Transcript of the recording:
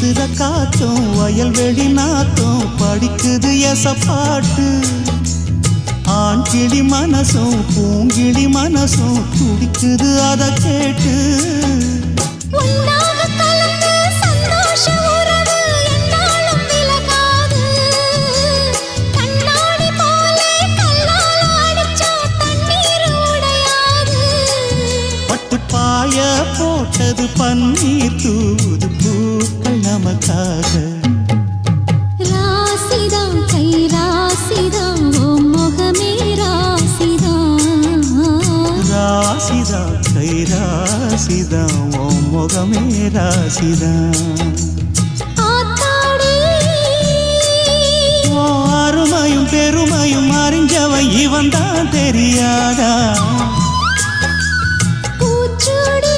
வீசுற காத்தும் வயல்வெளி நாத்தும் படிக்குது எசப்பாட்டு ஆண் கிளி மனசும் பூங்கிளி மனசும் துடிக்குது அத கேட்டு பாய போட்டது பன்னீர் தூது பூக்கள் நமக்காக ராசிதான் கை ராசிதான் ஓ முகமே ராசிதான் ராசிதான் கை ராசிதான் ஓ முகமே ராசிதான் அருமையும் பெருமையும் அறிஞ்சவன் இவன் தான் தெரியாதா